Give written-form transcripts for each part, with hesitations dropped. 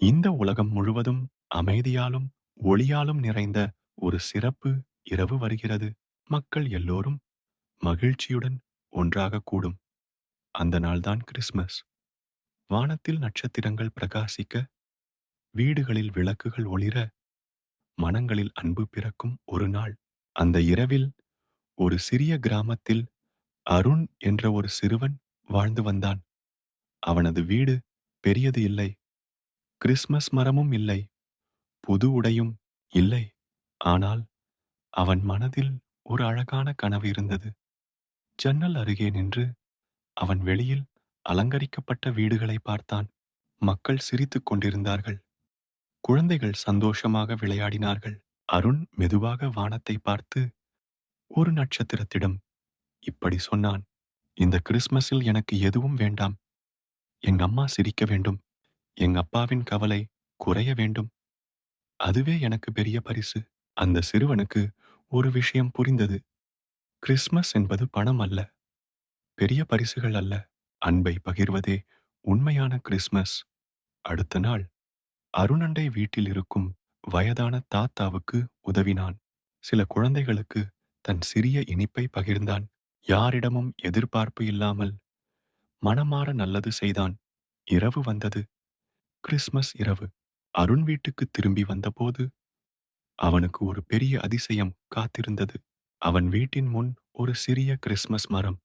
இந்த உலகம் முழுவதும் அமைதியாலும் ஒளியாலும் நிறைந்த ஒரு சிறப்பு இரவு வருகிறது. மக்கள் எல்லோரும் மகிழ்ச்சியுடன் ஒன்றாக கூடும். அந்த நாள்தான் கிறிஸ்மஸ். வானத்தில் நட்சத்திரங்கள் பிரகாசிக்க, வீடுகளில் விளக்குகள் ஒளிர, மனங்களில் அன்பு பிறக்கும் ஒரு நாள். அந்த இரவில் ஒரு சிறிய கிராமத்தில் அருண் என்ற ஒரு சிறுவன் வாழ்ந்து வந்தான். அவனது வீடு பெரியது இல்லை. கிறிஸ்மஸ் மரமும் இல்லை. புது உடையும் இல்லை. ஆனால் அவன் மனதில் ஒரு அழகான கனவு இருந்தது. ஜன்னல் அருகே நின்று அவன் வெளியில் அலங்கரிக்கப்பட்ட வீடுகளை பார்த்தான். மக்கள் சிரித்துக் கொண்டிருந்தார்கள். குழந்தைகள் சந்தோஷமாக விளையாடினார்கள். அருண் மெதுவாக வானத்தை பார்த்து ஒரு நட்சத்திரத்திடம் இப்படி சொன்னான். இந்த கிறிஸ்மஸில் எனக்கு எதுவும் வேண்டாம். எங்க அம்மா சிரிக்க வேண்டும். எங்க அப்பாவின் கவலை குறைய வேண்டும். அதுவே எனக்கு பெரிய பரிசு. அந்த சிறுவனுக்கு ஒரு விஷயம் புரிந்தது. கிறிஸ்மஸ் என்பது பணம் அல்ல. பெரிய பரிசுகள் அல்ல. அன்பை பகிர்வதே உண்மையான கிறிஸ்மஸ். அடுத்த நாள் அருணண்டை வீட்டில் இருக்கும் வயதான தாத்தாவுக்கு உதவினான். சில குழந்தைகளுக்கு தன் சிறிய இனிப்பை பகிர்ந்தான். யாரிடமும் எதிர்பார்ப்பு இல்லாமல் மனமாற நல்லது செய்தான். இரவு வந்தது. கிறிஸ்மஸ் இரவு. அருண் வீட்டுக்கு திரும்பி வந்தபோது அவனுக்கு ஒரு பெரிய அதிசயம் காத்திருந்தது. அவன் வீட்டின் முன் ஒரு சிறிய கிறிஸ்மஸ் மரம்,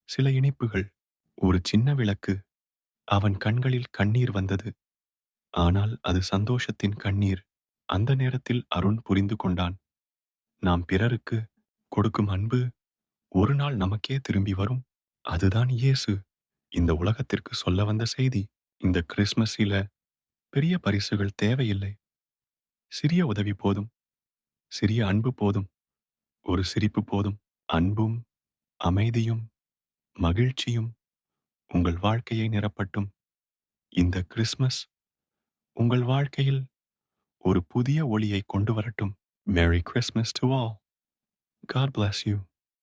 சில இனிப்புகள், ஒரு சின்ன விளக்கு. அவன் கண்களில் கண்ணீர் வந்தது. ஆனால் அது சந்தோஷத்தின் கண்ணீர். அந்த நேரத்தில் அருண் புரிந்து கொண்டான். நாம் பிறருக்கு கொடுக்கும் அன்பு ஒரு நாள் நமக்கே திரும்பி வரும். அதுதான் இயேசு இந்த உலகத்திற்கு சொல்ல வந்த செய்தி. இந்த கிறிஸ்மஸில பெரிய பரிசுகள் தேவையில்லை. சிறிய உதவி போதும். சிறிய அன்பு போதும். ஒரு சிரிப்பு போதும். அன்பும் அமைதியும் மகிழ்ச்சியும் உங்கள் வாழ்க்கையை நிரப்பட்டும். இந்த கிறிஸ்மஸ் உங்கள் வாழ்க்கையில் ஒரு புதிய ஒளியை கொண்டு வரட்டும். Merry Christmas to all. God bless you.